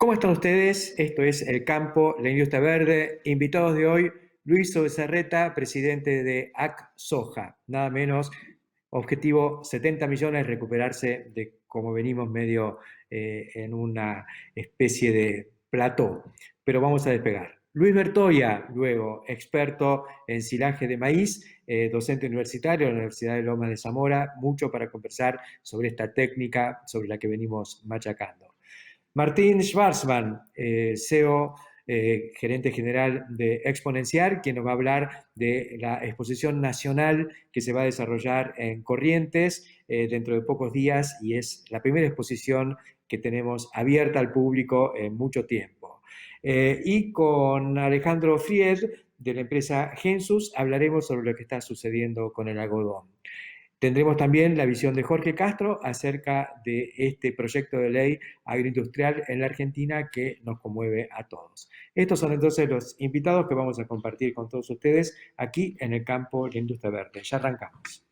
¿Cómo están ustedes? Esto es El Campo, la Industria Verde. Invitados de hoy, Luis Obezarreta, presidente de AC Soja. Nada menos, objetivo 70 millones, recuperarse de como venimos medio en una especie de plató. Pero vamos a despegar. Luis Bertoya, luego experto en silaje de maíz, docente universitario en la Universidad de Lomas de Zamora, mucho para conversar sobre esta técnica sobre la que venimos machacando. Martín Schwarzman, CEO, gerente general de Exponencial, quien nos va a hablar de la exposición nacional que se va a desarrollar en Corrientes dentro de pocos días y es la primera exposición que tenemos abierta al público en mucho tiempo. Y con Alejandro Fried, de la empresa Gensus, hablaremos sobre lo que está sucediendo con el algodón. Tendremos también la visión de Jorge Castro acerca de este proyecto de ley agroindustrial en la Argentina que nos conmueve a todos. Estos son entonces los invitados que vamos a compartir con todos ustedes aquí en el campo de la industria verde. Ya arrancamos.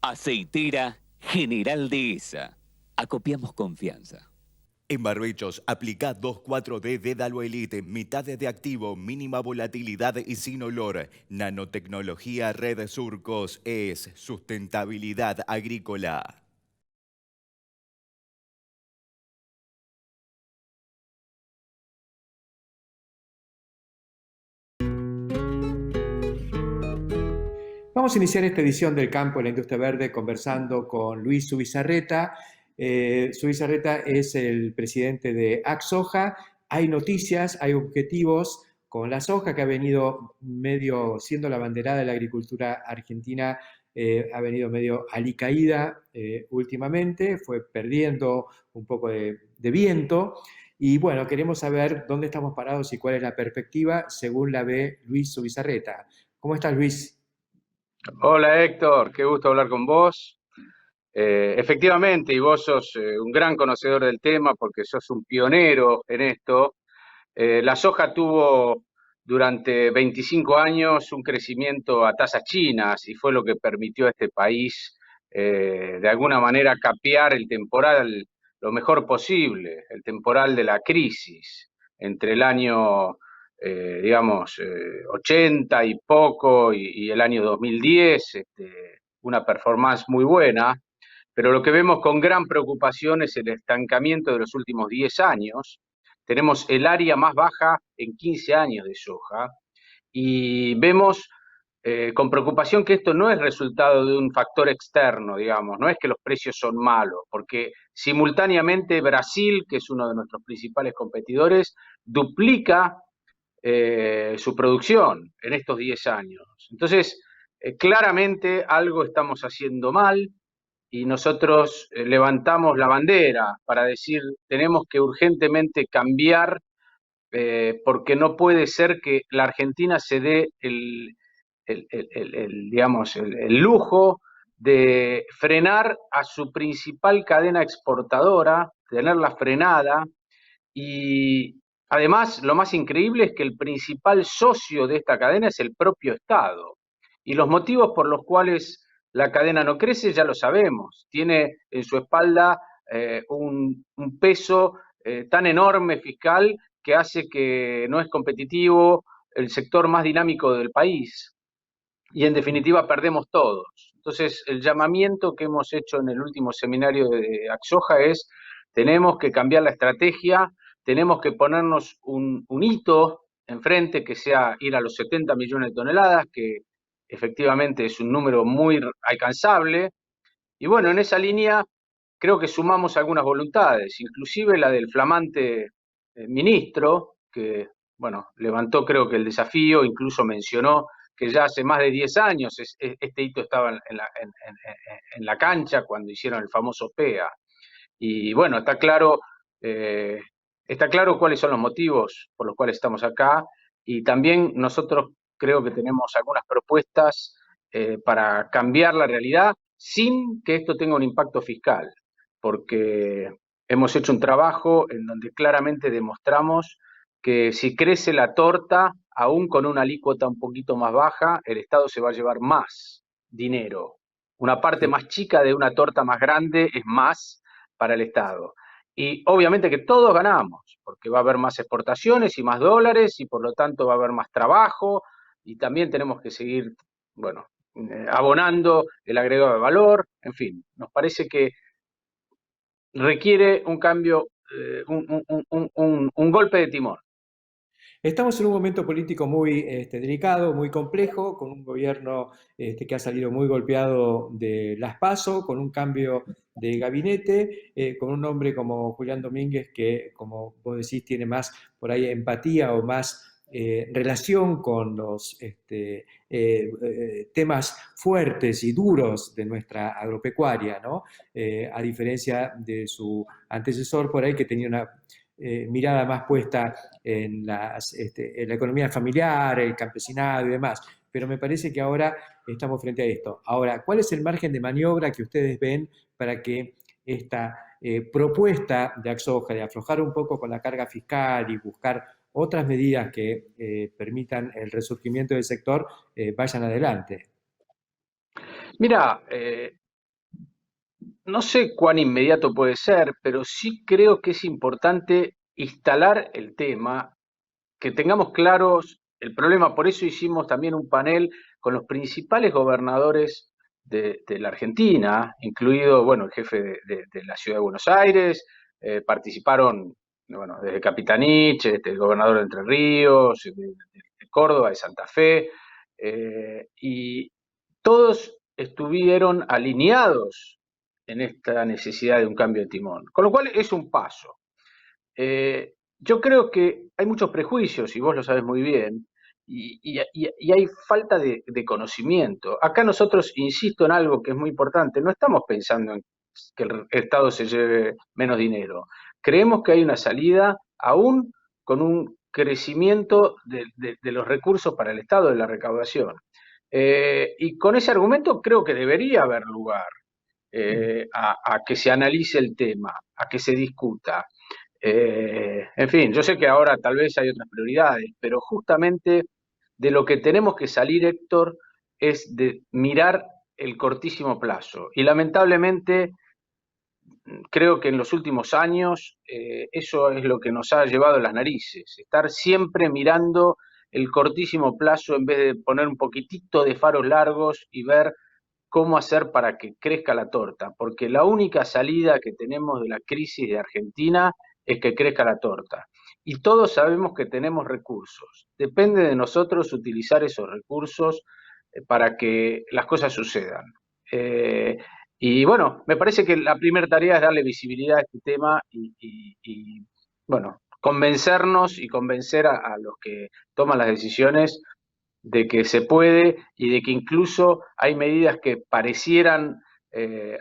Aceitera General Dehesa. Acopiamos confianza. En barbechos, aplica 2,4-D Dédalo Elite, mitad de activo, mínima volatilidad y sin olor. Nanotecnología Red Surcos es sustentabilidad agrícola. Vamos a iniciar esta edición del Campo de la Industria Verde conversando con Luis Subizarreta. Subizarreta es el presidente de AC Soja. Hay noticias, hay objetivos con la soja que ha venido medio siendo la banderada de la agricultura argentina, ha venido medio alicaída últimamente, fue perdiendo un poco de viento. Y bueno, queremos saber dónde estamos parados y cuál es la perspectiva según la ve Luis Subizarreta. ¿Cómo estás, Luis? Hola Héctor, qué gusto hablar con vos. Efectivamente, y vos sos un gran conocedor del tema porque sos un pionero en esto. La soja tuvo durante 25 años un crecimiento a tasas chinas y fue lo que permitió a este país de alguna manera capear el temporal lo mejor posible, el temporal de la crisis entre el año digamos, 80 y poco y el año 2010, una performance muy buena, pero lo que vemos con gran preocupación es el estancamiento de los últimos 10 años. Tenemos el área más baja en 15 años de soja y vemos con preocupación que esto no es resultado de un factor externo, digamos, no es que los precios son malos, porque simultáneamente Brasil, que es uno de nuestros principales competidores, duplica su producción en estos 10 años. Entonces, claramente algo estamos haciendo mal y nosotros levantamos la bandera para decir tenemos que urgentemente cambiar porque no puede ser que la Argentina se dé digamos, el lujo de frenar a su principal cadena exportadora, tenerla frenada y además, lo más increíble es que el principal socio de esta cadena es el propio Estado. Y los motivos por los cuales la cadena no crece ya lo sabemos. Tiene en su espalda un peso tan enorme fiscal que hace que no es competitivo el sector más dinámico del país. Y en definitiva perdemos todos. Entonces, el llamamiento que hemos hecho en el último seminario de Axoja es, tenemos que cambiar la estrategia, tenemos que ponernos un hito enfrente que sea ir a los 70 millones de toneladas, que efectivamente es un número muy alcanzable. Y bueno, en esa línea creo que sumamos algunas voluntades, inclusive la del flamante ministro, que bueno, levantó creo que el desafío, incluso mencionó que ya hace más de 10 años este hito estaba en la cancha cuando hicieron el famoso PEA. Y bueno, está claro cuáles son los motivos por los cuales estamos acá y también nosotros creo que tenemos algunas propuestas para cambiar la realidad sin que esto tenga un impacto fiscal, porque hemos hecho un trabajo en donde claramente demostramos que si crece la torta, aún con una alícuota un poquito más baja, el Estado se va a llevar más dinero. Una parte Sí. más chica de una torta más grande es más para el Estado. Y obviamente que todos ganamos, porque va a haber más exportaciones y más dólares y por lo tanto va a haber más trabajo y también tenemos que seguir, bueno, abonando el agregado de valor, en fin, nos parece que requiere un cambio, un golpe de timón. Estamos en un momento político muy delicado, muy complejo, con un gobierno que ha salido muy golpeado de las PASO, con un cambio de gabinete, con un hombre como Julián Domínguez que, como vos decís, tiene más por ahí empatía o más relación con los temas fuertes y duros de nuestra agropecuaria, ¿no? A diferencia de su antecesor por ahí que tenía una mirada más puesta en la economía familiar, el campesinado y demás. Pero me parece que ahora estamos frente a esto. Ahora, ¿cuál es el margen de maniobra que ustedes ven para que esta propuesta de Axoja, de aflojar un poco con la carga fiscal y buscar otras medidas que permitan el resurgimiento del sector, vayan adelante? Mira, no sé cuán inmediato puede ser, pero sí creo que es importante instalar el tema, que tengamos claros el problema. Por eso hicimos también un panel con los principales gobernadores de la Argentina, incluido, bueno, el jefe de la ciudad de Buenos Aires, participaron, bueno, desde Capitanich, el gobernador de Entre Ríos, de Córdoba, de Santa Fe, y todos estuvieron alineados en esta necesidad de un cambio de timón, con lo cual es un paso. Yo creo que hay muchos prejuicios, y vos lo sabes muy bien, y hay falta de conocimiento. Acá nosotros, insisto en algo que es muy importante, no estamos pensando en que el Estado se lleve menos dinero. Creemos que hay una salida aún con un crecimiento de los recursos para el Estado, de la recaudación. Y con ese argumento creo que debería haber lugar a que se analice el tema, a que se discuta. En fin, yo sé que ahora tal vez hay otras prioridades, pero justamente de lo que tenemos que salir, Héctor, es de mirar el cortísimo plazo. Y lamentablemente creo que en los últimos años eso es lo que nos ha llevado a las narices, estar siempre mirando el cortísimo plazo en vez de poner un poquitito de faros largos y ver cómo hacer para que crezca la torta, porque la única salida que tenemos de la crisis de Argentina es que crezca la torta. Y todos sabemos que tenemos recursos. Depende de nosotros utilizar esos recursos para que las cosas sucedan. Eh, y bueno, me parece que la primera tarea es darle visibilidad a este tema bueno, convencernos y convencer a los que toman las decisiones de que se puede y de que incluso hay medidas que parecieran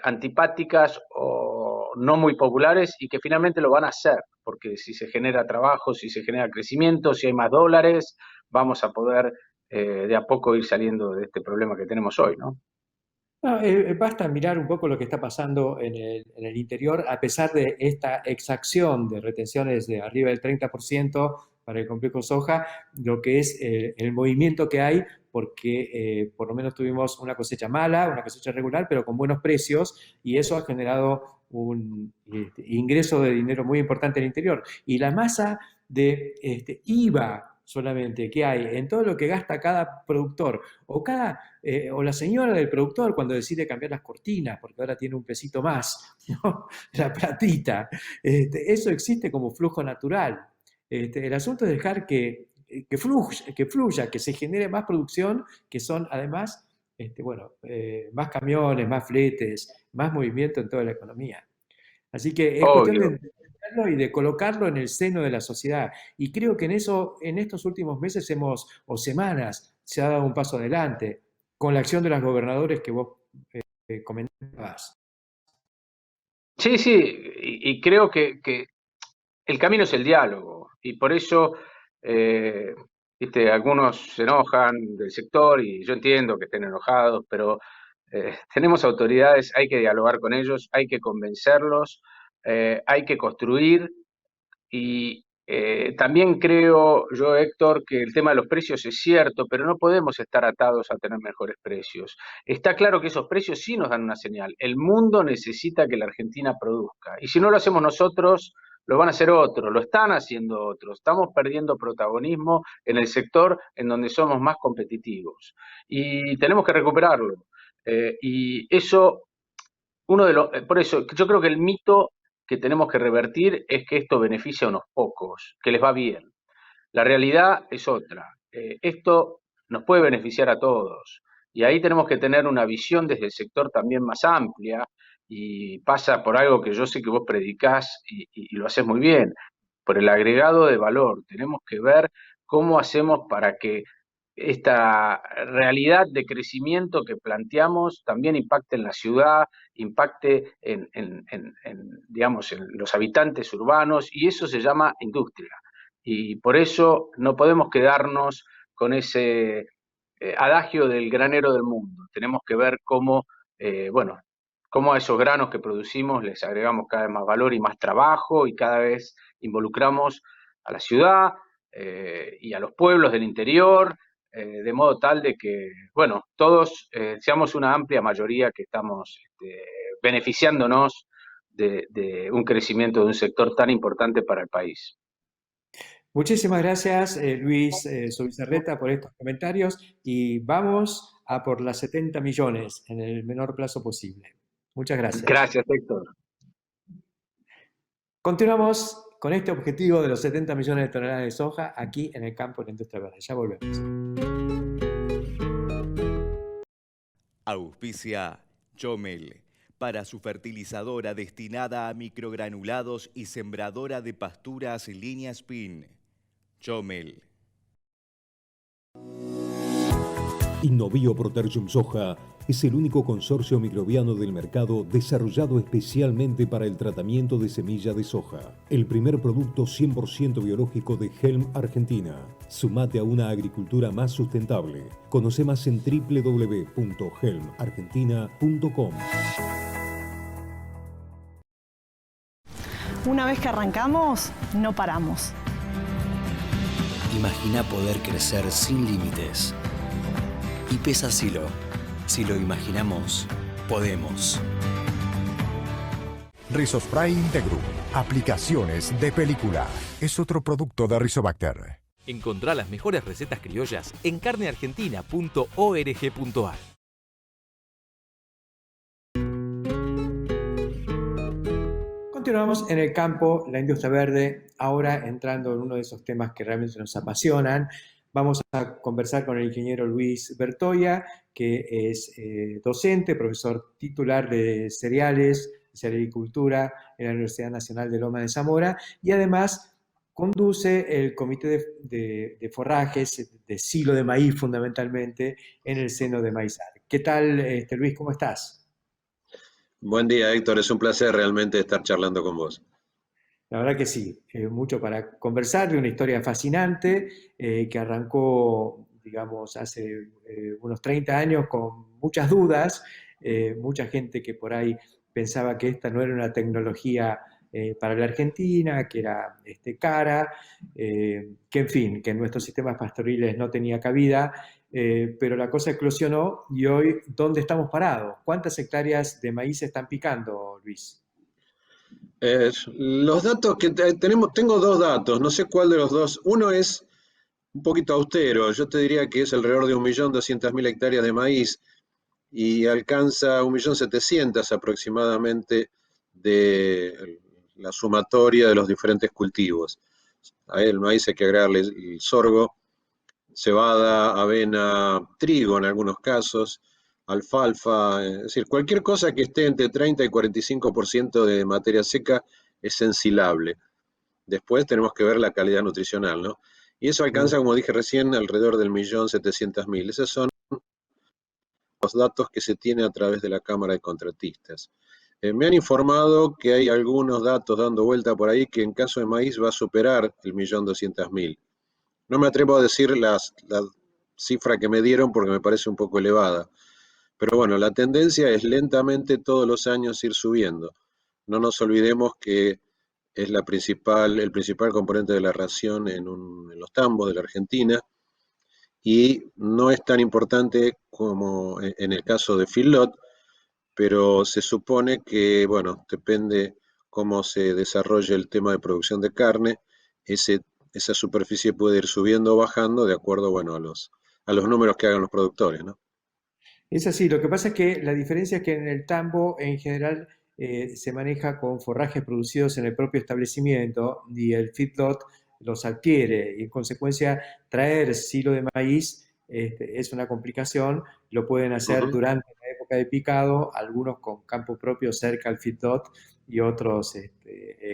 antipáticas o no muy populares y que finalmente lo van a hacer, porque si se genera trabajo, si se genera crecimiento, si hay más dólares, vamos a poder de a poco ir saliendo de este problema que tenemos hoy, ¿no? No, basta mirar un poco lo que está pasando en el interior, a pesar de esta exacción de retenciones de arriba del 30% para el complejo soja, lo que es el movimiento que hay, porque por lo menos tuvimos una cosecha mala, una cosecha regular, pero con buenos precios, y eso ha generado un ingreso de dinero muy importante en el interior. Y la masa de IVA solamente que hay en todo lo que gasta cada productor o la señora del productor cuando decide cambiar las cortinas, porque ahora tiene un pesito más, ¿no? La platita. Eso existe como flujo natural. El asunto es dejar que fluya, que se genere más producción, que son además, bueno, más camiones, más fletes, más movimiento en toda la economía. Así que es cuestión Obvio. de y de colocarlo en el seno de la sociedad. Y creo que en eso, en estos últimos meses o semanas, se ha dado un paso adelante con la acción de los gobernadores que vos comentabas. Sí, sí, y creo que el camino es el diálogo, y por eso, eh, viste, algunos se enojan del sector, y yo entiendo que estén enojados, pero tenemos autoridades, hay que dialogar con ellos, hay que convencerlos, hay que construir. Y también creo yo, Héctor, que el tema de los precios es cierto, pero no podemos estar atados a tener mejores precios. Está claro que esos precios sí nos dan una señal. El mundo necesita que la Argentina produzca. Y si no lo hacemos nosotros, lo van a hacer otros, lo están haciendo otros. Estamos perdiendo protagonismo en el sector en donde somos más competitivos. Y tenemos que recuperarlo. Y eso por eso, yo creo que el mito que tenemos que revertir es que esto beneficia a unos pocos, que les va bien. La realidad es otra. Esto nos puede beneficiar a todos. Y ahí tenemos que tener una visión desde el sector también más amplia, y pasa por algo que yo sé que vos predicás y lo haces muy bien, por el agregado de valor. Tenemos que ver cómo hacemos para que esta realidad de crecimiento que planteamos también impacte en la ciudad, impacte digamos, en los habitantes urbanos, y eso se llama industria. Y por eso no podemos quedarnos con ese adagio del granero del mundo. Tenemos que ver cómo, bueno, cómo a esos granos que producimos les agregamos cada vez más valor y más trabajo, y cada vez involucramos a la ciudad y a los pueblos del interior, de modo tal de que, bueno, todos seamos una amplia mayoría que estamos beneficiándonos de un crecimiento de un sector tan importante para el país. Muchísimas gracias, Luis Zubizarreta, por estos comentarios y vamos a por las 70 millones en el menor plazo posible. Muchas gracias. Gracias, Héctor. Continuamos con este objetivo de los 70 millones de toneladas de soja aquí en el campo de la industria verde. Ya volvemos. Auspicia Chomel, para su fertilizadora destinada a microgranulados y sembradora de pasturas línea Spin. Chomel. Innovio Protergium Soja es el único consorcio microbiano del mercado desarrollado especialmente para el tratamiento de semilla de soja. El primer producto 100% biológico de Helm Argentina. Sumate a una agricultura más sustentable. Conoce más en www.helmargentina.com. Una vez que arrancamos, no paramos. Imagina poder crecer sin límites. Y pesa Silo. Si lo imaginamos, podemos. Rizospray Integrum. Aplicaciones de película. Es otro producto de Rizobacter. Encontrá las mejores recetas criollas en carneargentina.org.ar. Continuamos en el campo, la industria verde, ahora entrando en uno de esos temas que realmente nos apasionan. Vamos a conversar con el ingeniero Luis Bertoia, que es docente, profesor titular de cereales y cerealicultura en la Universidad Nacional de Loma de Zamora, y además conduce el comité de forrajes, de silo de maíz fundamentalmente, en el seno de Maizar. ¿Qué tal, Luis? ¿Cómo estás? Buen día, Héctor. Es un placer realmente estar charlando con vos. La verdad que sí, mucho para conversar, de una historia fascinante que arrancó, digamos, hace unos 30 años con muchas dudas, mucha gente que por ahí pensaba que esta no era una tecnología para la Argentina, que era cara, que en fin, que en nuestros sistemas pastoriles no tenía cabida, pero la cosa eclosionó y hoy, ¿dónde estamos parados? ¿Cuántas hectáreas de maíz se están picando, Luis? Los datos que tengo dos datos, no sé cuál de los dos. Uno es un poquito austero, yo te diría que es alrededor de 1.200.000 hectáreas de maíz y alcanza 1.700.000 aproximadamente de la sumatoria de los diferentes cultivos. A el maíz hay que agregarle el sorgo, cebada, avena, trigo en algunos casos, alfalfa, es decir, cualquier cosa que esté entre 30 y 45% de materia seca es ensilable. Después tenemos que ver la calidad nutricional, ¿no? Y eso alcanza, como dije recién, alrededor del 1.700.000. Esos son los datos que se tienen a través de la Cámara de Contratistas. Me han informado que hay algunos datos dando vuelta por ahí que en caso de maíz va a superar el 1.200.000. No me atrevo a decir la cifra que me dieron porque me parece un poco elevada. Pero bueno, la tendencia es lentamente todos los años ir subiendo. No nos olvidemos que es el principal componente de la ración en los tambos de la Argentina, y no es tan importante como en el caso de feedlot, pero se supone que, bueno, depende cómo se desarrolle el tema de producción de carne, esa superficie puede ir subiendo o bajando de acuerdo, bueno, a los números que hagan los productores, ¿no? Es así, lo que pasa es que la diferencia es que en el tambo en general se maneja con forrajes producidos en el propio establecimiento y el feedlot los adquiere y en consecuencia traer silo de maíz es una complicación, lo pueden hacer durante la época de picado, algunos con campo propio cerca al feedlot y otros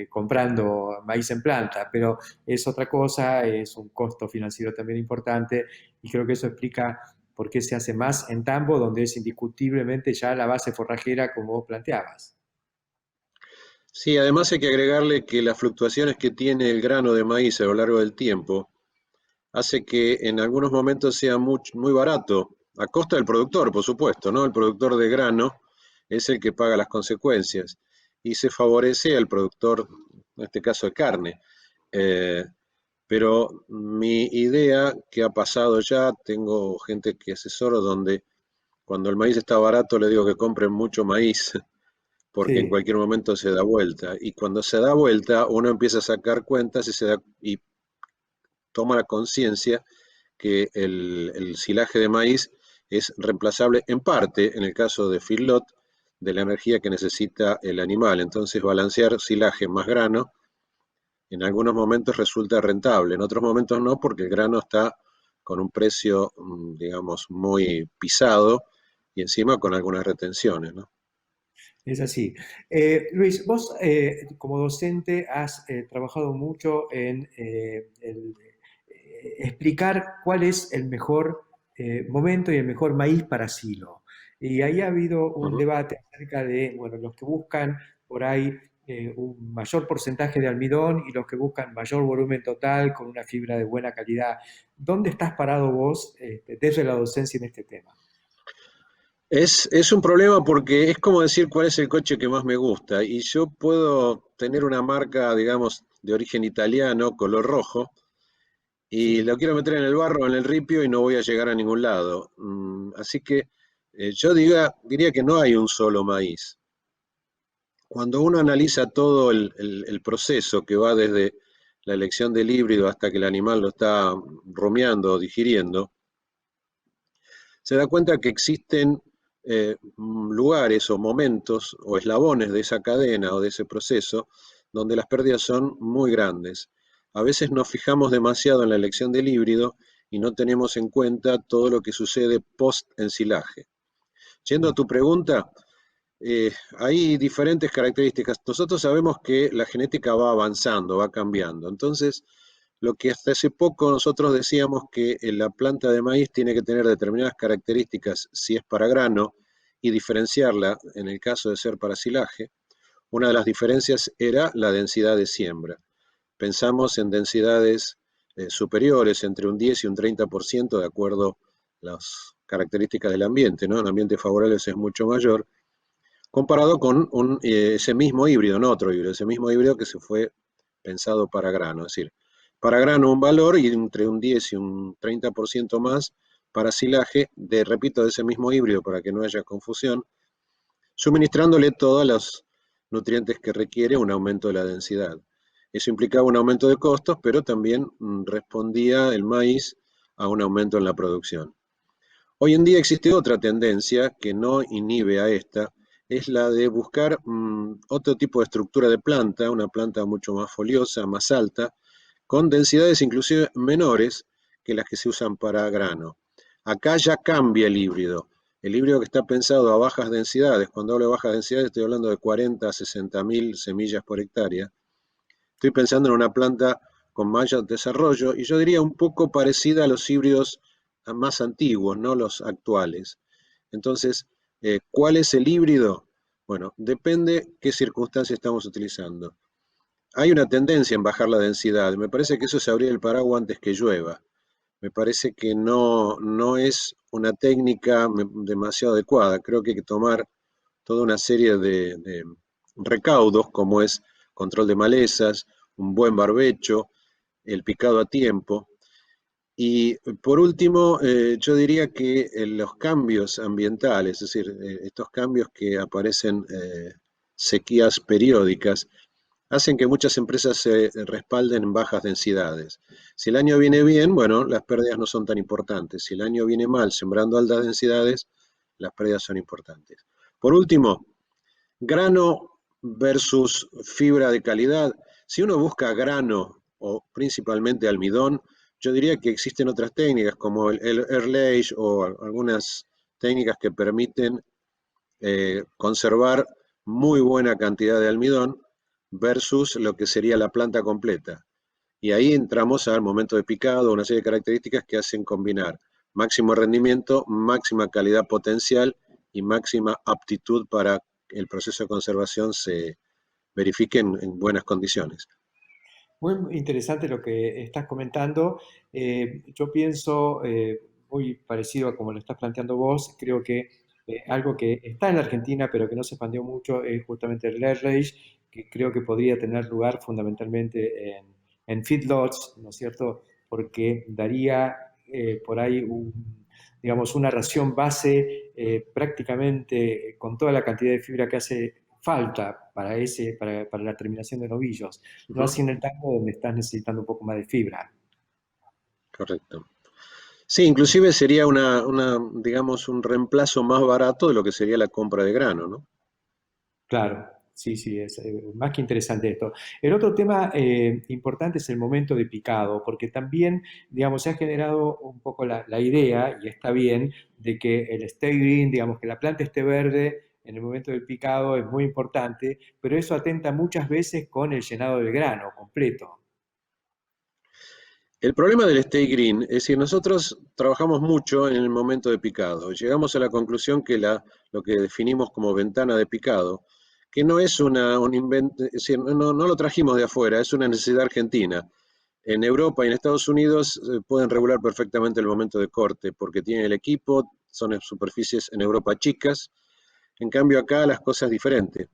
comprando maíz en planta, pero es otra cosa, es un costo financiero también importante y creo que eso explica por qué se hace más en tambo, donde es indiscutiblemente ya la base forrajera como vos planteabas. Sí, además hay que agregarle que las fluctuaciones que tiene el grano de maíz a lo largo del tiempo hace que en algunos momentos sea muy barato, a costa del productor, por supuesto, ¿no? El productor de grano es el que paga las consecuencias y se favorece al productor, en este caso de carne. Pero mi idea, que ha pasado ya, tengo gente que asesoro donde cuando el maíz está barato le digo que compren mucho maíz, porque en Sí, cualquier momento se da vuelta. Y cuando se da vuelta, uno empieza a sacar cuentas y toma la conciencia que el silaje de maíz es reemplazable en parte, en el caso de feedlot, de la energía que necesita el animal. Entonces, balancear silaje más grano en algunos momentos resulta rentable, en otros momentos no, porque el grano está con un precio, digamos, muy pisado y encima con algunas retenciones, ¿no? es así. Luis, vos como docente has trabajado mucho en explicar cuál es el mejor momento y el mejor maíz para silo. Y ahí ha habido un debate acerca de, bueno, los que buscan por ahí un mayor porcentaje de almidón y los que buscan mayor volumen total con una fibra de buena calidad. ¿Dónde estás parado vos desde la docencia en este tema? Es un problema porque es como decir cuál es el coche que más me gusta. Y yo puedo tener una marca, digamos, de origen italiano, color rojo, y lo quiero meter en el barro, en el ripio, y no voy a llegar a ningún lado. Así que yo diría que no hay un solo maíz. Cuando uno analiza todo el proceso que va desde la elección del híbrido hasta que el animal lo está rumiando o digiriendo, se da cuenta que existen lugares o momentos o eslabones de esa cadena o de ese proceso donde las pérdidas son muy grandes. A veces nos fijamos demasiado en la elección del híbrido y no tenemos en cuenta todo lo que sucede post-ensilaje. Yendo a tu pregunta, hay diferentes características. Nosotros sabemos que la genética va avanzando, va cambiando. Entonces, lo que hasta hace poco nosotros decíamos que la planta de maíz tiene que tener determinadas características si es para grano y diferenciarla en el caso de ser para silaje. Una de las diferencias era la densidad de siembra. Pensamos en densidades superiores, entre un 10 y un 30%, de acuerdo a las características del ambiente, ¿no? En ambientes favorables es mucho mayor, comparado con ese mismo híbrido, no otro híbrido, ese mismo híbrido que se fue pensado para grano, es decir, para grano un valor y entre un 10 y un 30% más para silaje, repito, de ese mismo híbrido para que no haya confusión, suministrándole todos los nutrientes que requiere un aumento de la densidad. Eso implicaba un aumento de costos, pero también respondía el maíz a un aumento en la producción. Hoy en día existe otra tendencia que no inhibe a esta, es la de buscar otro tipo de estructura de planta, una planta mucho más foliosa, más alta, con densidades inclusive menores que las que se usan para grano. Acá ya cambia el híbrido. El híbrido que está pensado a bajas densidades, cuando hablo de bajas densidades estoy hablando de 40 a 60.000 semillas por hectárea, estoy pensando en una planta con mayor desarrollo, y yo diría un poco parecida a los híbridos más antiguos, no los actuales. Entonces, ¿cuál es el híbrido? Bueno, depende qué circunstancia estamos utilizando. Hay una tendencia en bajar la densidad. Me parece que eso es abrir el paraguas antes que llueva. Me parece que no es una técnica demasiado adecuada. Creo que hay que tomar toda una serie de recaudos, como es control de malezas, un buen barbecho, el picado a tiempo. Y por último, yo diría que los cambios ambientales, es decir, estos cambios que aparecen, sequías periódicas, hacen que muchas empresas se respalden en bajas densidades. Si el año viene bien, bueno, las pérdidas no son tan importantes. Si el año viene mal, sembrando altas densidades, las pérdidas son importantes. Por último, grano versus fibra de calidad. Si uno busca grano o principalmente almidón, yo diría que existen otras técnicas como el airlage o algunas técnicas que permiten conservar muy buena cantidad de almidón versus lo que sería la planta completa. Y ahí entramos al momento de picado, una serie de características que hacen combinar máximo rendimiento, máxima calidad potencial y máxima aptitud para que el proceso de conservación se verifique en buenas condiciones. Muy interesante lo que estás comentando. Yo pienso muy parecido a como lo estás planteando vos. Creo que algo que está en la Argentina, pero que no se expandió mucho, es justamente el air rage, que creo que podría tener lugar fundamentalmente en feedlots, ¿no es cierto? Porque daría por ahí digamos, una ración base prácticamente con toda la cantidad de fibra que hace falta para la terminación de novillos, no así en el tango donde estás necesitando un poco más de fibra. Correcto. Sí, inclusive sería digamos, un reemplazo más barato de lo que sería la compra de grano, ¿no? Claro, sí, sí, es más que interesante esto. El otro tema importante es el momento de picado, porque también, digamos, se ha generado un poco la idea, y está bien, de que el stay green, digamos, que la planta esté verde en el momento del picado es muy importante, pero eso atenta muchas veces con el llenado del grano completo. El problema del stay green es decir, nosotros trabajamos mucho en el momento de picado. Llegamos a la conclusión que lo que definimos como ventana de picado, que no es un invento, es decir, no lo trajimos de afuera, es una necesidad argentina. En Europa y en Estados Unidos pueden regular perfectamente el momento de corte porque tienen el equipo, son superficies en Europa chicas. En cambio acá las cosas diferentes.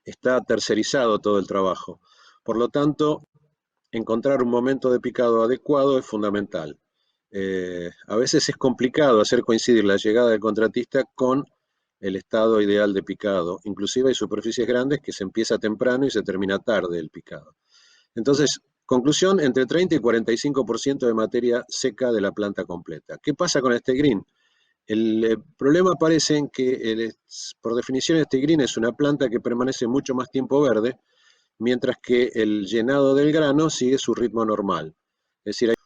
Está tercerizado todo el trabajo. Por lo tanto, encontrar un momento de picado adecuado es fundamental. A veces es complicado hacer coincidir la llegada del contratista con el estado ideal de picado. Inclusive hay superficies grandes que se empieza temprano y se termina tarde el picado. Entonces, conclusión, entre 30 y 45% de materia seca de la planta completa. ¿Qué pasa con este green? El problema aparece en que, por definición, este green es una planta que permanece mucho más tiempo verde, mientras que el llenado del grano sigue su ritmo normal. Es decir, hay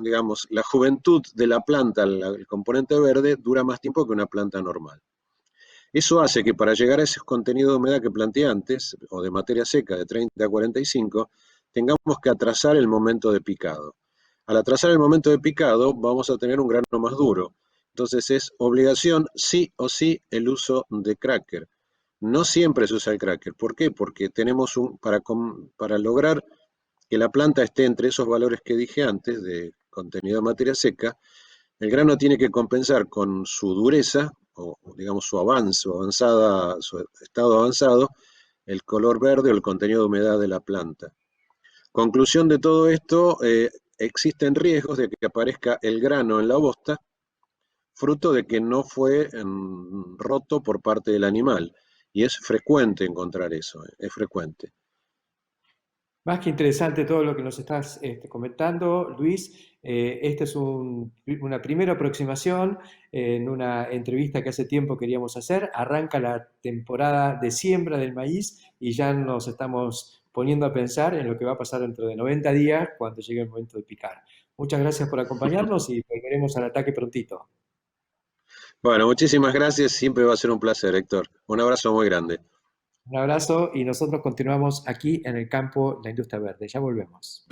digamos, la juventud de la planta, el componente verde, dura más tiempo que una planta normal. Eso hace que para llegar a ese contenido de humedad que planteé antes, o de materia seca de 30 a 45, tengamos que atrasar el momento de picado. Al atrasar el momento de picado, vamos a tener un grano más duro. Entonces es obligación, sí o sí, el uso de cracker. No siempre se usa el cracker. ¿Por qué? Porque tenemos para lograr que la planta esté entre esos valores que dije antes, de contenido de materia seca, el grano tiene que compensar con su dureza, o digamos su su estado avanzado, el color verde o el contenido de humedad de la planta. Conclusión de todo esto, existen riesgos de que aparezca el grano en la bosta, fruto de que no fue roto por parte del animal. Y es frecuente encontrar eso, es frecuente. Más que interesante todo lo que nos estás comentando, Luis. Esta es una primera aproximación en una entrevista que hace tiempo queríamos hacer. Arranca la temporada de siembra del maíz y ya nos estamos poniendo a pensar en lo que va a pasar dentro de 90 días cuando llegue el momento de picar. Muchas gracias por acompañarnos y volveremos al ataque prontito. Bueno, muchísimas gracias. Siempre va a ser un placer, Héctor. Un abrazo muy grande. Un abrazo y nosotros continuamos aquí en el campo La Industria Verde. Ya volvemos.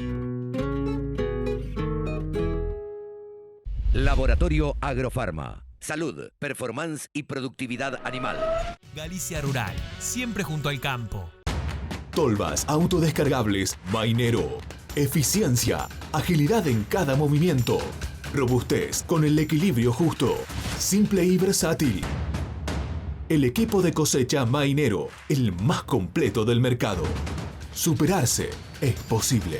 Laboratorio Agrofarma. Salud, performance y productividad animal. Galicia Rural, siempre junto al campo. Tolvas autodescargables Mainero. Eficiencia, agilidad en cada movimiento. Robustez con el equilibrio justo. Simple y versátil. El equipo de cosecha Mainero, el más completo del mercado. Superarse es posible.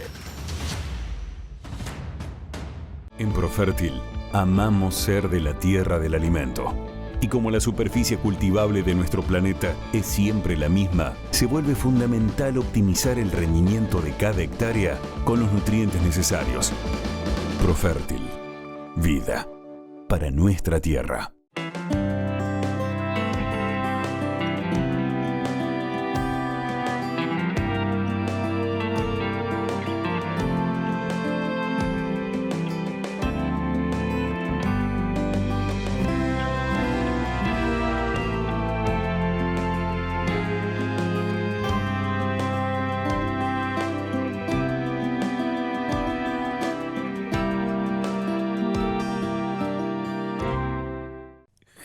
En Profértil, amamos ser de la tierra del alimento. Y como la superficie cultivable de nuestro planeta es siempre la misma, se vuelve fundamental optimizar el rendimiento de cada hectárea con los nutrientes necesarios. Profértil. Vida para nuestra tierra.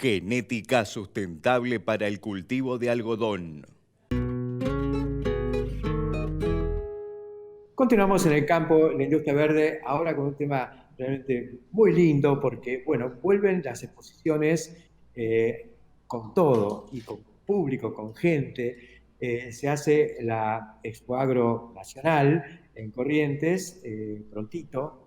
Genética sustentable para el cultivo de algodón. Continuamos en el campo, la industria verde, ahora con un tema realmente muy lindo porque, bueno, vuelven las exposiciones con todo y con público, con gente. Se hace la Expo Agro Nacional en Corrientes, prontito.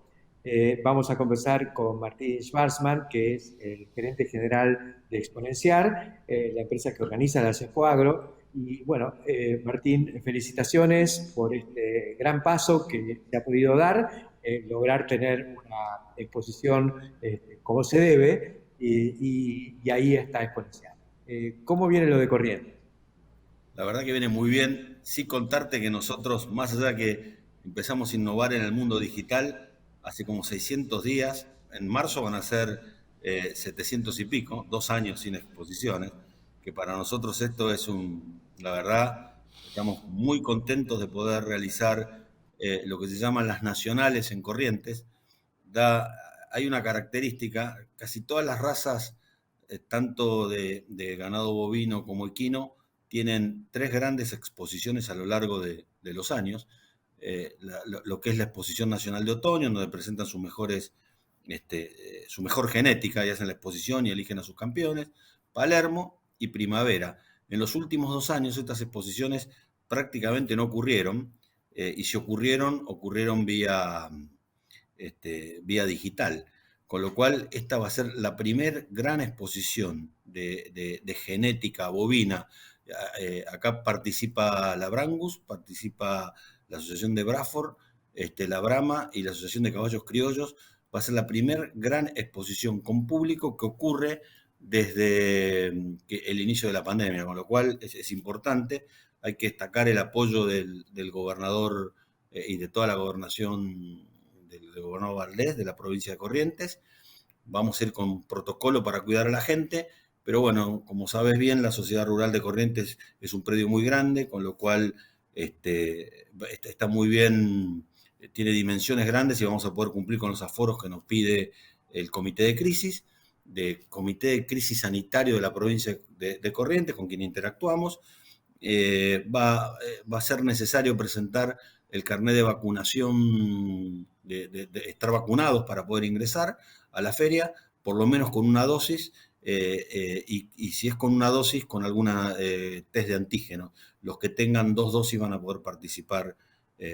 Vamos a conversar con Martín Schwarzman, que es el gerente general de Exponenciar, la empresa que organiza la Expo Agro. Y bueno, Martín, felicitaciones por este gran paso que se ha podido dar, lograr tener una exposición como se debe, y ahí está Exponenciar. ¿Cómo viene lo de Corrientes? La verdad que viene muy bien. Sí, contarte que nosotros, más allá de que empezamos a innovar en el mundo digital, hace como 600 días, en marzo van a ser 700 y pico, 2 años sin exposiciones, que para nosotros esto es la verdad, estamos muy contentos de poder realizar lo que se llaman las nacionales en Corrientes. Hay una característica, casi todas las razas, tanto de ganado bovino como equino, tienen 3 grandes exposiciones a lo largo de los años. Lo que es la Exposición Nacional de Otoño, donde presentan sus mejores, su mejor genética y hacen la exposición y eligen a sus campeones, Palermo y Primavera. En los últimos 2 años estas exposiciones prácticamente no ocurrieron, y si ocurrieron vía digital, con lo cual esta va a ser la primer gran exposición de genética bovina. Acá participa la Brangus, participa la Asociación de Braford, la Brahma y la Asociación de Caballos Criollos. Va a ser la primera gran exposición con público que ocurre desde el inicio de la pandemia, con lo cual es importante. Hay que destacar el apoyo del gobernador y de toda la gobernación del gobernador Valdés, de la provincia de Corrientes. Vamos a ir con protocolo para cuidar a la gente, pero bueno, como sabes bien, la Sociedad Rural de Corrientes es un predio muy grande, con lo cual está muy bien, tiene dimensiones grandes y vamos a poder cumplir con los aforos que nos pide el Comité de Crisis Sanitario de la provincia de Corrientes, con quien interactuamos. Va a ser necesario presentar el carnet de vacunación, de estar vacunados para poder ingresar a la feria, por lo menos con una dosis, y si es con una dosis, con alguna test de antígeno. Los que tengan 2 dosis van a poder participar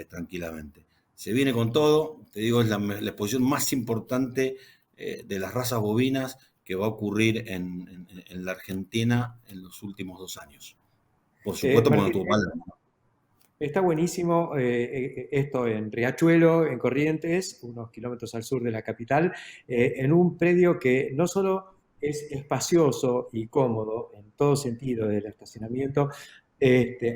tranquilamente. Se viene con todo, te digo, es la exposición más importante de las razas bovinas que va a ocurrir en la Argentina en los últimos 2 años. Por supuesto, cuando tuvo Palermo. Está buenísimo esto en Riachuelo, en Corrientes, unos kilómetros al sur de la capital, en un predio que no solo es espacioso y cómodo en todo sentido, del estacionamiento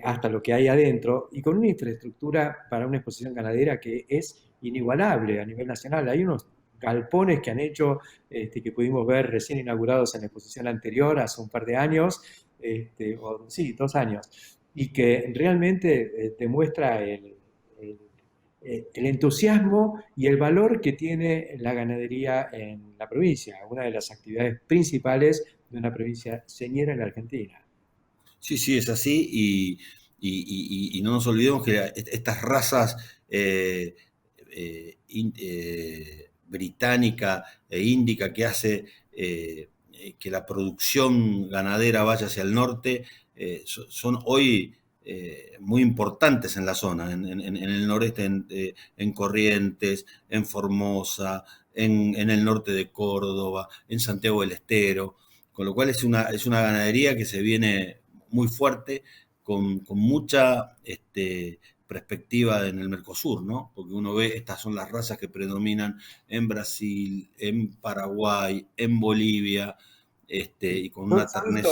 hasta lo que hay adentro, y con una infraestructura para una exposición ganadera que es inigualable a nivel nacional. Hay unos galpones que han hecho, que pudimos ver recién inaugurados en la exposición anterior, hace un par de años, 2 años. y que realmente demuestra el entusiasmo y el valor que tiene la ganadería en la provincia, una de las actividades principales de una provincia señera en la Argentina. Sí, sí, es así y no nos olvidemos que estas razas británica e índica que hace que la producción ganadera vaya hacia el norte son hoy muy importantes en la zona, en el noreste, en Corrientes, en Formosa, en el norte de Córdoba, en Santiago del Estero, con lo cual es una ganadería que se viene muy fuerte, con mucha perspectiva en el Mercosur, ¿no? Porque uno ve, estas son las razas que predominan en Brasil, en Paraguay, en Bolivia, y con una terneza...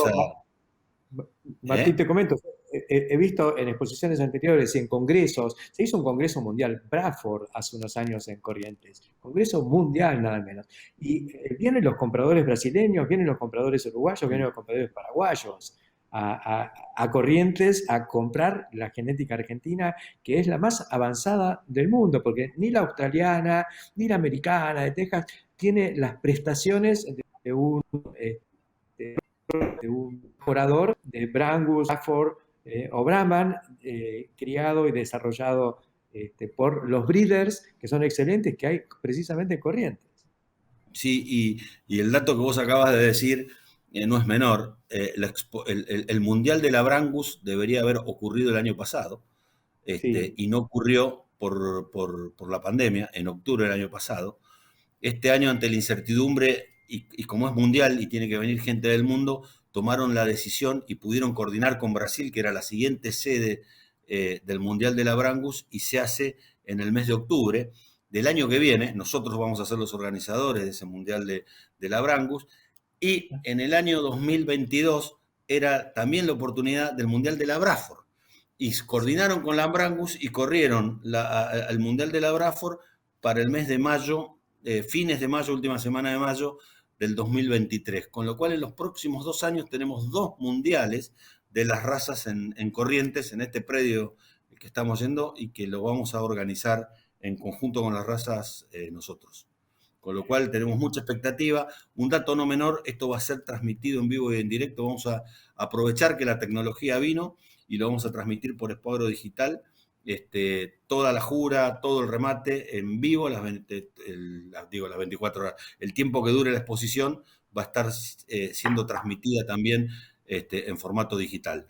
Martín, te comento, he visto en exposiciones anteriores y en congresos, se hizo un congreso mundial, Bradford, hace unos años en Corrientes, congreso mundial nada menos, y vienen los compradores brasileños, vienen los compradores uruguayos, vienen los compradores paraguayos a Corrientes a comprar la genética argentina, que es la más avanzada del mundo, porque ni la australiana, ni la americana de Texas tiene las prestaciones de un orador de Brangus, Bradford o Brahman, criado y desarrollado por los breeders, que son excelentes, que hay precisamente en Corrientes. Sí, y el dato que vos acabas de decir no es menor. El Mundial de la Brangus debería haber ocurrido el año pasado, Sí. y no ocurrió por la pandemia, en octubre del año pasado. Este año, ante la incertidumbre, y como es mundial y tiene que venir gente del mundo, tomaron la decisión y pudieron coordinar con Brasil, que era la siguiente sede del Mundial de la Brangus, y se hace en el mes de octubre del año que viene. Nosotros vamos a ser los organizadores de ese Mundial de la Brangus, y en el año 2022 era también la oportunidad del Mundial de la Bradford, y coordinaron con la Brangus y corrieron al Mundial de la Bradford para el mes de mayo, fines de mayo, última semana de mayo del 2023, con lo cual en los próximos 2 años tenemos 2 mundiales de las razas en Corrientes, en este predio que estamos yendo, y que lo vamos a organizar en conjunto con las razas nosotros. Con lo cual tenemos mucha expectativa. Un dato no menor, esto va a ser transmitido en vivo y en directo. Vamos a aprovechar que la tecnología vino y lo vamos a transmitir por Expo Agro Digital. Toda la jura, todo el remate en vivo, las 24 horas. El tiempo que dure la exposición va a estar siendo transmitida también en formato digital.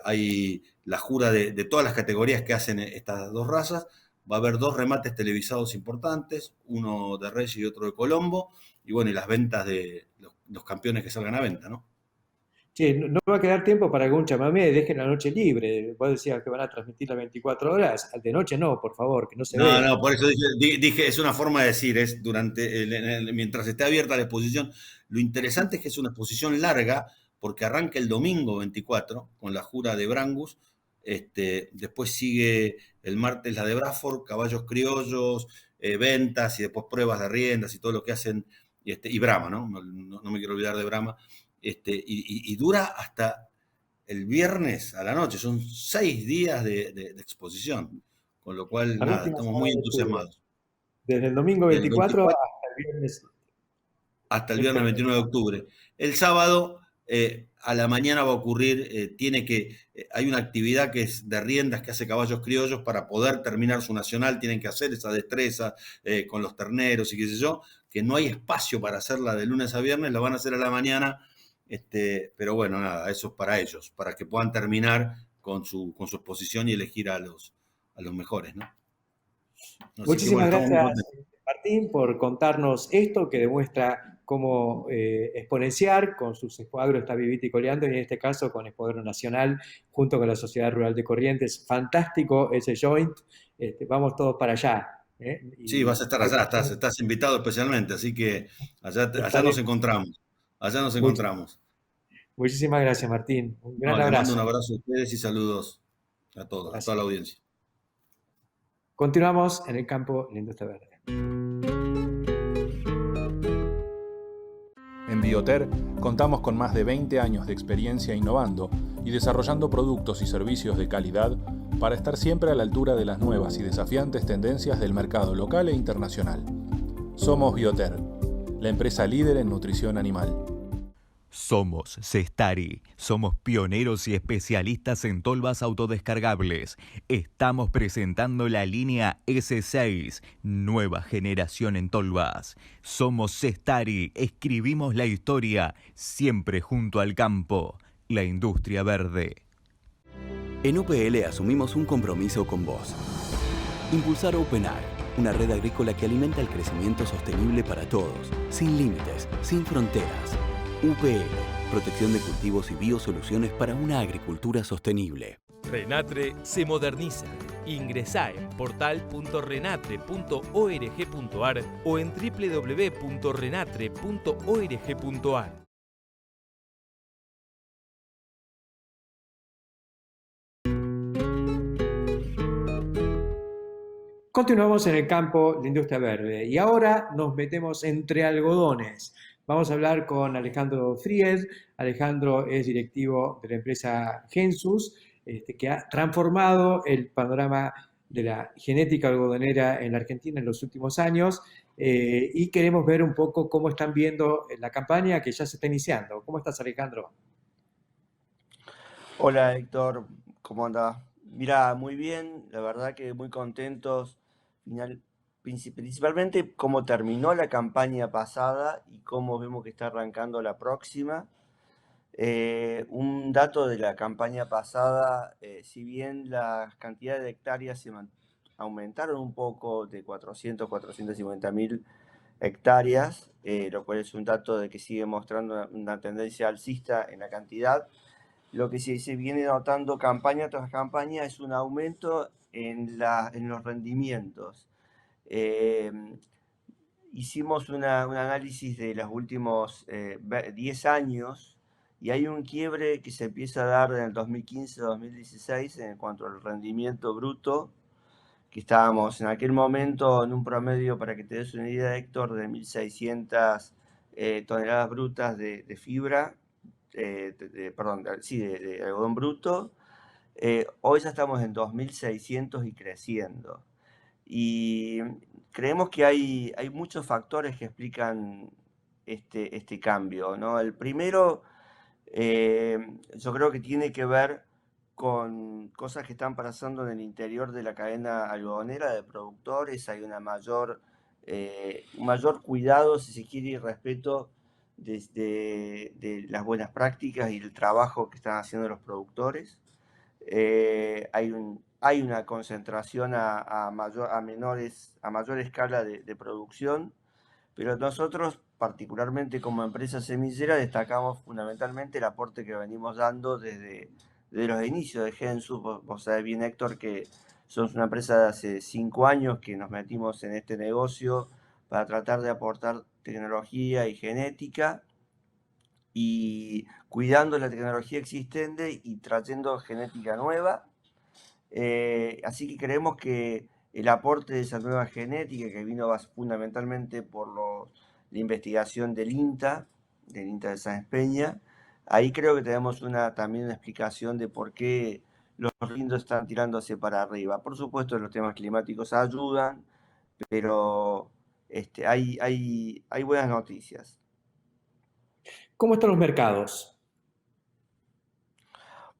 Hay la jura de todas las categorías que hacen estas 2 razas. Va a haber 2 remates televisados importantes, uno de Reyes y otro de Colombo, y bueno, y las ventas de los campeones que salgan a venta, ¿no? Sí, no va a quedar tiempo para algún chamamé, dejen la noche libre. Vos decías que van a transmitir las 24 horas, de noche no, por favor, que no se vea. No, por eso dije, es una forma de decir, es mientras esté abierta la exposición. Lo interesante es que es una exposición larga, porque arranca el domingo 24 con la jura de Brangus, después sigue el martes la de Bradford, caballos criollos, ventas y después pruebas de riendas y todo lo que hacen, y Brahma, ¿no? No me quiero olvidar de Brahma, y dura hasta el viernes a la noche, son 6 días de exposición, con lo cual nada, estamos muy entusiasmados. Desde el domingo 24 hasta el viernes. Hasta el viernes 29 de octubre. El sábado a la mañana va a ocurrir, hay una actividad que es de riendas que hace Caballos Criollos para poder terminar su nacional, tienen que hacer esa destreza con los terneros y qué sé yo, que no hay espacio para hacerla de lunes a viernes, la van a hacer a la mañana, pero bueno, nada, eso es para ellos, para que puedan terminar con su exposición y elegir a los mejores, ¿no? Muchísimas gracias, Martín, por contarnos esto que demuestra cómo exponenciar con sus Expo Agro está vivito y coleando, y en este caso con Expo Agro Nacional, junto con la Sociedad Rural de Corrientes. Fantástico ese joint, vamos todos para allá. Sí, vas a estar allá, estás invitado especialmente, así que allá nos encontramos. Allá nos encontramos. Muchísimas gracias, Martín. Un gran abrazo. Les mando un abrazo a ustedes y saludos a todos, a toda la audiencia. Continuamos en el campo, la industria verde. En En Bioter contamos con más de 20 años de experiencia innovando y desarrollando productos y servicios de calidad para estar siempre a la altura de las nuevas y desafiantes tendencias del mercado local e internacional. Somos Bioter, la empresa líder en nutrición animal. Somos Cestari, somos pioneros y especialistas en tolvas autodescargables. Estamos presentando la línea S6, nueva generación en tolvas. Somos Cestari, escribimos la historia, siempre junto al campo, la industria verde. En UPL asumimos un compromiso con vos. Impulsar OpenAg, una red agrícola que alimenta el crecimiento sostenible para todos, sin límites, sin fronteras. UPL, protección de cultivos y biosoluciones para una agricultura sostenible. Renatre se moderniza. Ingresá en portal.renatre.org.ar o en www.renatre.org.ar. Continuamos en el campo de industria verde y ahora nos metemos entre algodones. Vamos a hablar con Alejandro Fried. Alejandro es directivo de la empresa Gensus, que ha transformado el panorama de la genética algodonera en la Argentina en los últimos años y queremos ver un poco cómo están viendo la campaña que ya se está iniciando. ¿Cómo estás, Alejandro? Hola, Héctor. ¿Cómo andás? Mira, muy bien. La verdad que muy contentos. Principalmente cómo terminó la campaña pasada y cómo vemos que está arrancando la próxima. Un dato de la campaña pasada, si bien las cantidades de hectáreas se aumentaron un poco de 450.000 hectáreas, lo cual es un dato de que sigue mostrando una tendencia alcista en la cantidad. Lo que se viene notando campaña tras campaña es un aumento en los rendimientos. Hicimos un análisis de los últimos 10 años y hay un quiebre que se empieza a dar en el 2015-2016 en cuanto al rendimiento bruto, que estábamos en aquel momento en un promedio, para que te des una idea, Héctor, de 1.600 toneladas brutas de fibra, de algodón bruto. Hoy ya estamos en 2.600 y creciendo. Y creemos que hay muchos factores que explican este cambio, ¿no? El primero, yo creo que tiene que ver con cosas que están pasando en el interior de la cadena algodonera de productores. Hay un mayor cuidado, si se quiere, y respeto de las buenas prácticas y el trabajo que están haciendo los productores. Hay una concentración a mayor escala de producción, pero nosotros, particularmente como empresa semillera, destacamos fundamentalmente el aporte que venimos dando desde los inicios de Gensus. Vos sabés bien, Héctor, que somos una empresa de hace 5 años que nos metimos en este negocio para tratar de aportar tecnología y genética, y cuidando la tecnología existente y trayendo genética nueva. Así que creemos que el aporte de esa nueva genética, que vino fundamentalmente por la investigación del INTA de Sáenz Peña, ahí creo que tenemos también una explicación de por qué los lindos están tirándose para arriba. Por supuesto, los temas climáticos ayudan, pero hay buenas noticias. ¿Cómo están los mercados?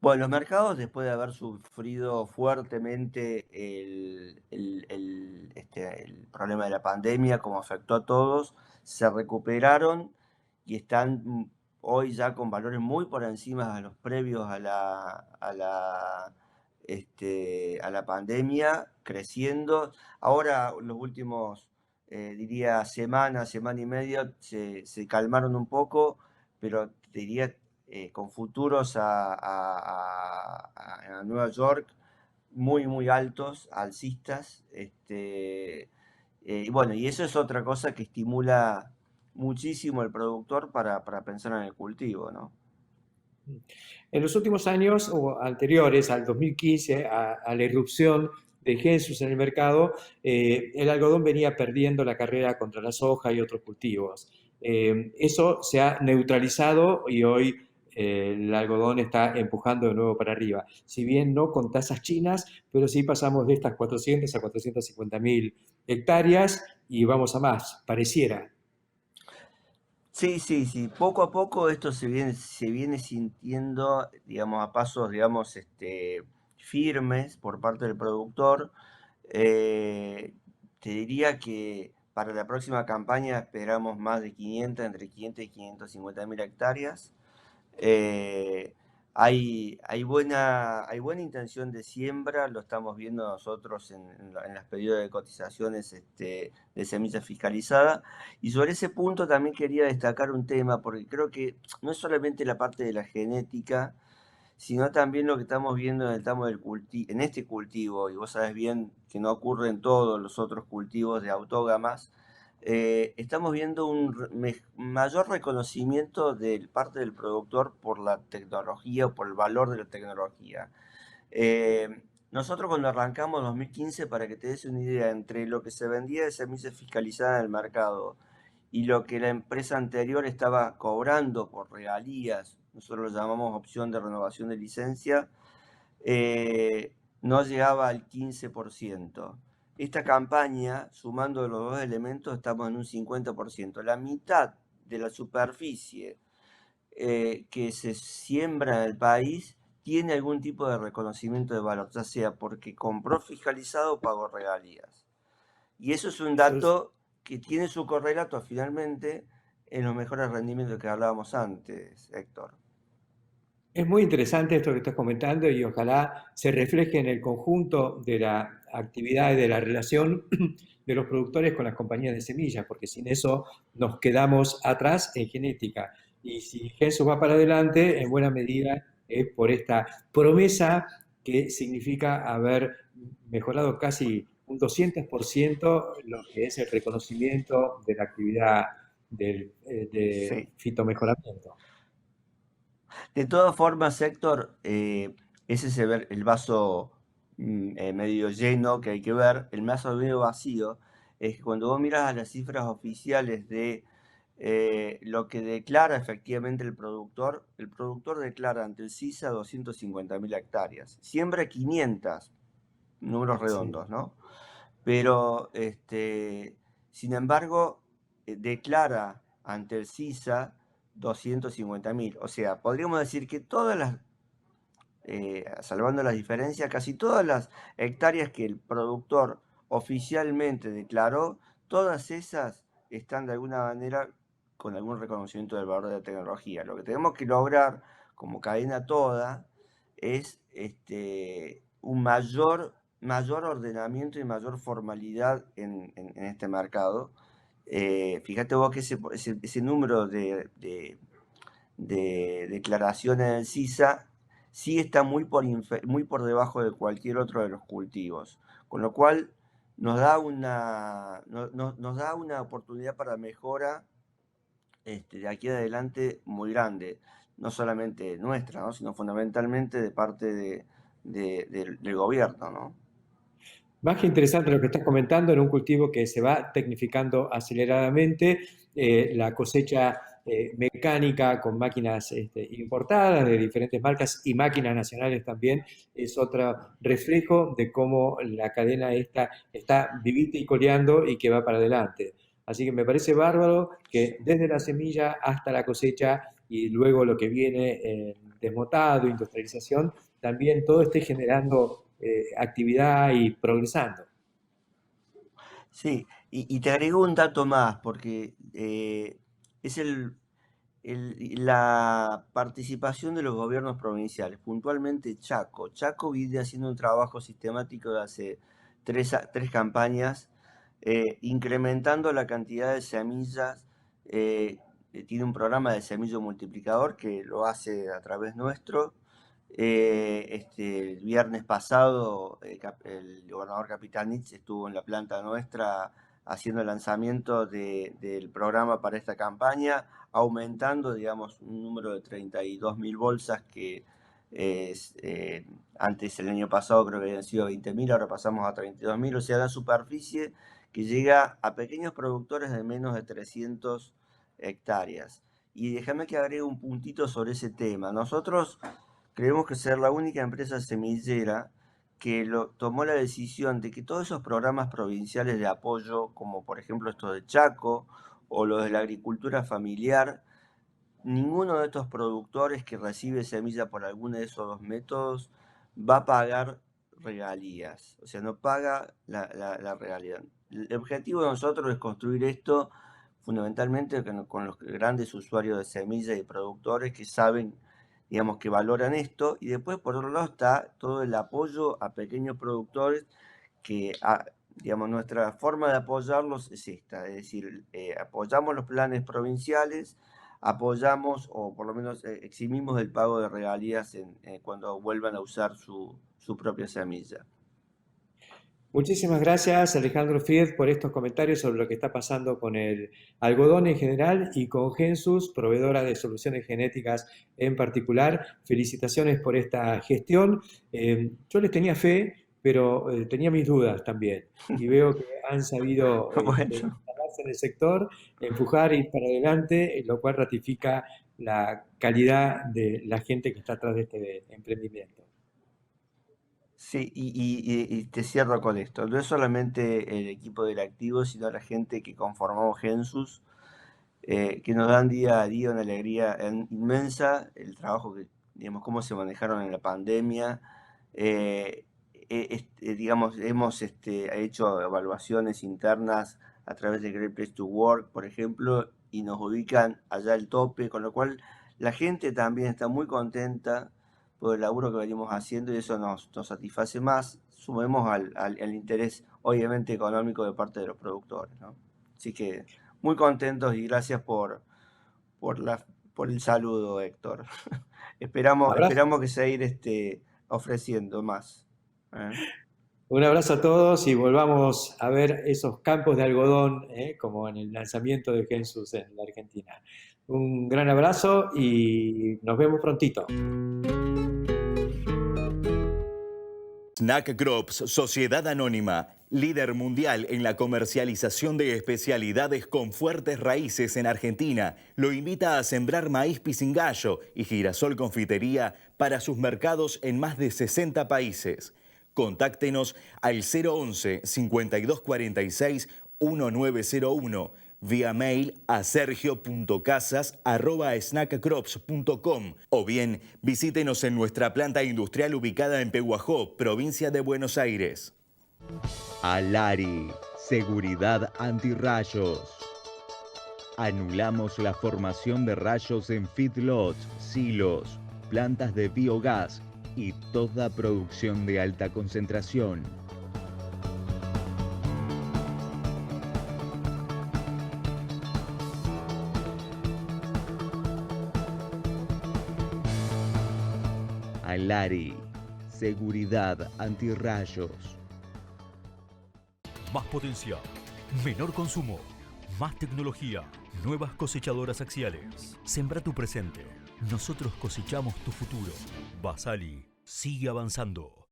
Bueno, los mercados, después de haber sufrido fuertemente el problema de la pandemia, como afectó a todos, se recuperaron y están hoy ya con valores muy por encima de los previos a la pandemia, creciendo. Ahora, los últimos, diría, semana y media, se calmaron un poco, pero te diría, con futuros a Nueva York muy, muy altos, alcistas. Y bueno, y eso es otra cosa que estimula muchísimo al productor para pensar en el cultivo, ¿no? En los últimos años, o anteriores al 2015, a la irrupción de Gensus en el mercado, el algodón venía perdiendo la carrera contra la soja y otros cultivos. Eso se ha neutralizado y hoy el algodón está empujando de nuevo para arriba. Si bien no con tasas chinas, pero sí pasamos de estas 400 a 450.000 hectáreas y vamos a más, pareciera. Sí, sí, sí. Poco a poco esto se viene sintiendo, digamos, a pasos, digamos, firmes por parte del productor. Te diría que para la próxima campaña esperamos más de 500, entre 500 y 550.000 hectáreas. Hay buena intención de siembra, lo estamos viendo nosotros en las pedidos de cotizaciones de semilla fiscalizada. Y sobre ese punto también quería destacar un tema, porque creo que no es solamente la parte de la genética, sino también lo que estamos viendo en este cultivo, y vos sabés bien que no ocurre en todos los otros cultivos de autógamas. Estamos viendo un mayor reconocimiento de parte del productor por la tecnología o por el valor de la tecnología. Nosotros cuando arrancamos en 2015, para que te des una idea, entre lo que se vendía de semilla fiscalizada en el mercado y lo que la empresa anterior estaba cobrando por regalías, nosotros lo llamamos opción de renovación de licencia, no llegaba al 15%. Esta campaña, sumando los dos elementos, estamos en un 50%. La mitad de la superficie que se siembra en el país tiene algún tipo de reconocimiento de valor, ya sea porque compró fiscalizado o pagó regalías. Y eso es un dato que tiene su correlato finalmente en los mejores rendimientos que hablábamos antes, Héctor. Es muy interesante esto que estás comentando y ojalá se refleje en el conjunto de la actividad y de la relación de los productores con las compañías de semillas, porque sin eso nos quedamos atrás en genética. Y si Gensus va para adelante, en buena medida es por esta promesa que significa haber mejorado casi un 200% lo que es el reconocimiento de la actividad de fitomejoramiento. De todas formas, Héctor, ese es el vaso medio lleno que hay que ver. El vaso medio vacío es que cuando vos miras a las cifras oficiales de lo que declara efectivamente el productor declara ante el CISA 250.000 hectáreas. Siembra 500, números redondos, sí, ¿no? Pero, sin embargo, declara ante el CISA 250.000. O sea, podríamos decir que todas las, salvando las diferencias, casi todas las hectáreas que el productor oficialmente declaró, todas esas están de alguna manera con algún reconocimiento del valor de la tecnología. Lo que tenemos que lograr como cadena toda es un mayor ordenamiento y mayor formalidad en este mercado. Fíjate vos que ese número de declaraciones en el CISA sí está muy por debajo de cualquier otro de los cultivos, con lo cual nos da una oportunidad para mejora de aquí adelante muy grande, no solamente nuestra, ¿no?, sino fundamentalmente de parte del gobierno, ¿no? Más que interesante lo que estás comentando en un cultivo que se va tecnificando aceleradamente, la cosecha mecánica con máquinas importadas de diferentes marcas y máquinas nacionales también es otro reflejo de cómo la cadena esta está vivita y coleando y que va para adelante. Así que me parece bárbaro que desde la semilla hasta la cosecha y luego lo que viene desmotado, industrialización, también todo esté generando actividad y progresando. Sí, y te agrego un dato más, porque es la participación de los gobiernos provinciales, puntualmente Chaco. Chaco viene haciendo un trabajo sistemático de hace tres campañas, incrementando la cantidad de semillas. Tiene un programa de semillo multiplicador que lo hace a través nuestro. El viernes pasado el gobernador Capitanich estuvo en la planta nuestra haciendo el lanzamiento del programa para esta campaña, aumentando, digamos, un número de 32.000 bolsas que antes el año pasado creo que habían sido 20.000, ahora pasamos a 32.000, o sea, la superficie que llega a pequeños productores de menos de 300 hectáreas. Y déjame que agregue un puntito sobre ese tema. Nosotros creemos que ser la única empresa semillera que tomó la decisión de que todos esos programas provinciales de apoyo, como por ejemplo estos de Chaco o los de la agricultura familiar, ninguno de estos productores que recibe semilla por alguno de esos dos métodos va a pagar regalías, o sea, no paga la regalía. El objetivo de nosotros es construir esto fundamentalmente con los grandes usuarios de semilla y productores que saben, digamos, que valoran esto, y después por otro lado está todo el apoyo a pequeños productores que, digamos, nuestra forma de apoyarlos es esta, es decir, apoyamos los planes provinciales, apoyamos o por lo menos eximimos del pago de regalías cuando vuelvan a usar su propia semilla. Muchísimas gracias, Alejandro Fied, por estos comentarios sobre lo que está pasando con el algodón en general y con Gensus, proveedora de soluciones genéticas en particular. Felicitaciones por esta gestión. Yo les tenía fe, pero tenía mis dudas también. Y veo que han sabido instalarse en el sector, empujar, ir para adelante, lo cual ratifica la calidad de la gente que está atrás de este emprendimiento. Sí, y te cierro con esto. No es solamente el equipo directivo, sino la gente que conformamos Gensus, que nos dan día a día una alegría inmensa, el trabajo que, digamos, cómo se manejaron en la pandemia. Digamos, hemos hecho evaluaciones internas a través de Great Place to Work, por ejemplo, y nos ubican allá al tope, con lo cual la gente también está muy contenta por el laburo que venimos haciendo y eso nos satisface más. Sumemos al interés, obviamente, económico de parte de los productores, ¿no? Así que muy contentos y gracias por el saludo, Héctor. Esperamos que seguir ofreciendo más. Un abrazo a todos y volvamos a ver esos campos de algodón, como en el lanzamiento de Gensus en la Argentina. Un gran abrazo y nos vemos prontito. Snack Crops, Sociedad Anónima, líder mundial en la comercialización de especialidades con fuertes raíces en Argentina, lo invita a sembrar maíz pisingallo y girasol confitería para sus mercados en más de 60 países. Contáctenos al 011-5246-1901, vía mail a sergio.casas@snackcrops.com o bien visítenos en nuestra planta industrial ubicada en Pehuajó, provincia de Buenos Aires. Alari, seguridad antirrayos. Anulamos la formación de rayos en feedlots, silos, plantas de biogás y toda producción de alta concentración. Alari, seguridad antirrayos. Más potencia, menor consumo, más tecnología, nuevas cosechadoras axiales. Sembra tu presente. Nosotros cosechamos tu futuro. Basali sigue avanzando.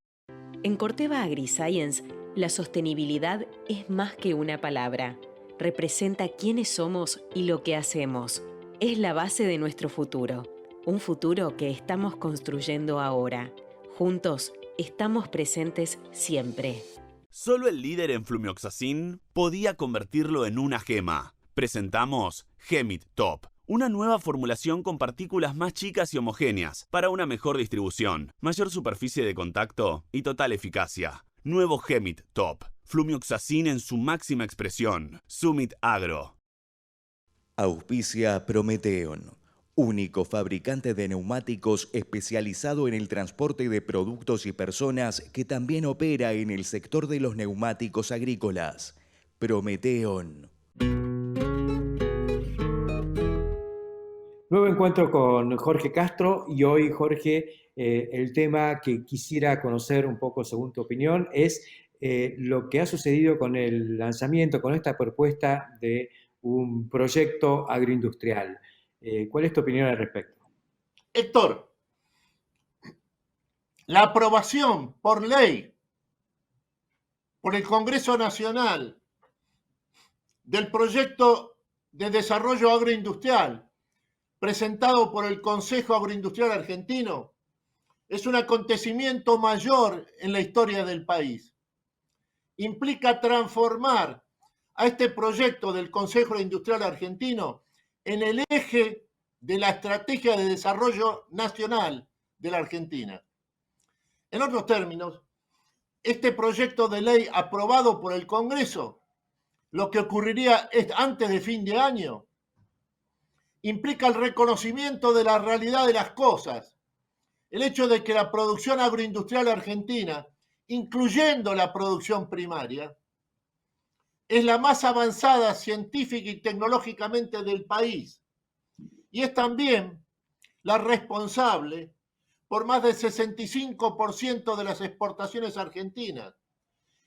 En Corteva AgriScience, la sostenibilidad es más que una palabra. Representa quiénes somos y lo que hacemos. Es la base de nuestro futuro. Un futuro que estamos construyendo ahora. Juntos, estamos presentes siempre. Solo el líder en flumioxacin podía convertirlo en una gema. Presentamos Gemit Top, una nueva formulación con partículas más chicas y homogéneas para una mejor distribución, mayor superficie de contacto y total eficacia. Nuevo Gemit Top, flumioxacin en su máxima expresión. Summit Agro. Auspicia Prometeon, único fabricante de neumáticos especializado en el transporte de productos y personas que también opera en el sector de los neumáticos agrícolas. Prometeon. Nuevo encuentro con Jorge Castro y hoy, Jorge, el tema que quisiera conocer un poco según tu opinión es lo que ha sucedido con el lanzamiento, con esta propuesta de un proyecto agroindustrial. ¿Cuál es tu opinión al respecto? Héctor, la aprobación por ley por el Congreso Nacional del proyecto de Desarrollo Agroindustrial, presentado por el Consejo Agroindustrial Argentino, es un acontecimiento mayor en la historia del país. Implica transformar a este proyecto del Consejo Industrial Argentino en el eje de la estrategia de desarrollo nacional de la Argentina. En otros términos, este proyecto de ley aprobado por el Congreso, lo que ocurriría antes de fin de año, implica el reconocimiento de la realidad de las cosas, el hecho de que la producción agroindustrial argentina, incluyendo la producción primaria, es la más avanzada científica y tecnológicamente del país y es también la responsable por más del 65% de las exportaciones argentinas.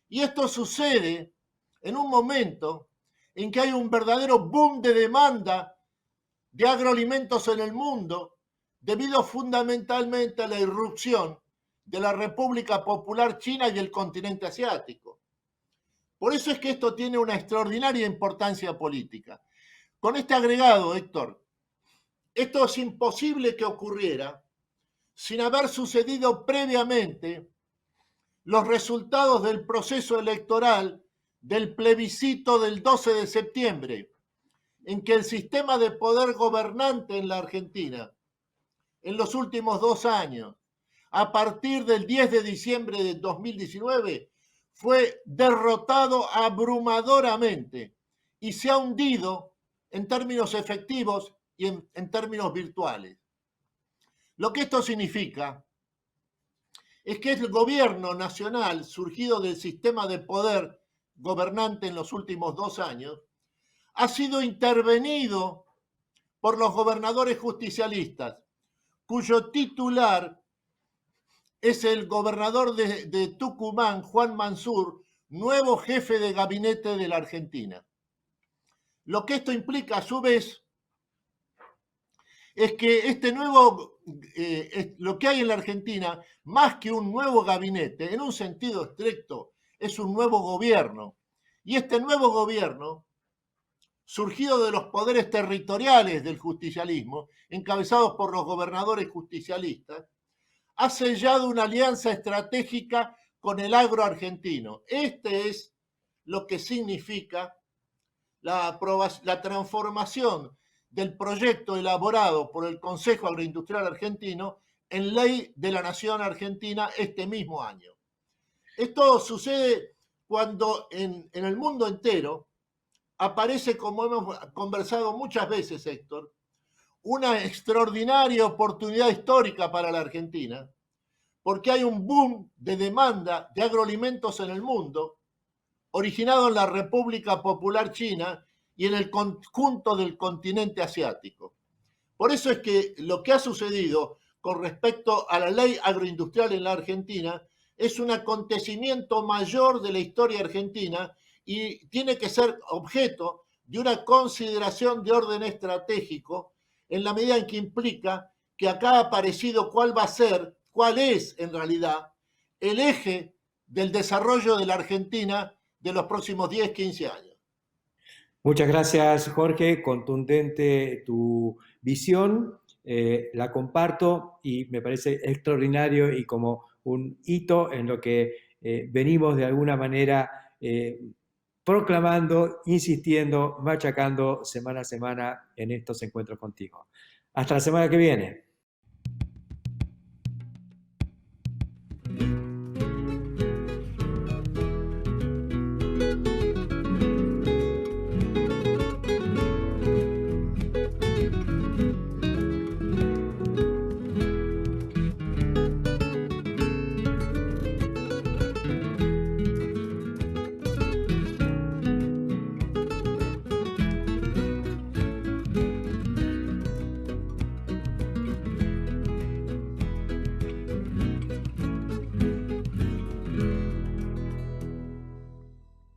Y esto sucede en un momento en que hay un verdadero boom de demanda de agroalimentos en el mundo, debido fundamentalmente a la irrupción de la República Popular China y el continente asiático. Por eso es que esto tiene una extraordinaria importancia política. Con este agregado, Héctor, esto es imposible que ocurriera sin haber sucedido previamente los resultados del proceso electoral del plebiscito del 12 de septiembre, en que el sistema de poder gobernante en la Argentina, en los últimos 2 años, a partir del 10 de diciembre de 2019, fue derrotado abrumadoramente y se ha hundido en términos efectivos y en términos virtuales. Lo que esto significa es que el gobierno nacional, surgido del sistema de poder gobernante en los últimos 2 años, ha sido intervenido por los gobernadores justicialistas, cuyo titular es el gobernador de Tucumán, Juan Mansur, nuevo jefe de gabinete de la Argentina. Lo que esto implica, a su vez, es que este nuevo, lo que hay en la Argentina, más que un nuevo gabinete, en un sentido estricto, es un nuevo gobierno. Y este nuevo gobierno, surgido de los poderes territoriales del justicialismo, encabezados por los gobernadores justicialistas, ha sellado una alianza estratégica con el agro argentino. Este es lo que significa la transformación del proyecto elaborado por el Consejo Agroindustrial Argentino en ley de la Nación Argentina este mismo año. Esto sucede cuando en el mundo entero aparece, como hemos conversado muchas veces, Héctor, una extraordinaria oportunidad histórica para la Argentina, porque hay un boom de demanda de agroalimentos en el mundo, originado en la República Popular China y en el conjunto del continente asiático. Por eso es que lo que ha sucedido con respecto a la ley agroindustrial en la Argentina es un acontecimiento mayor de la historia argentina y tiene que ser objeto de una consideración de orden estratégico en la medida en que implica que acá ha aparecido cuál es en realidad el eje del desarrollo de la Argentina de los próximos 10, 15 años. Muchas gracias, Jorge. Contundente tu visión, la comparto y me parece extraordinario y como un hito en lo que venimos de alguna manera proclamando, insistiendo, machacando semana a semana en estos encuentros contigo. Hasta la semana que viene.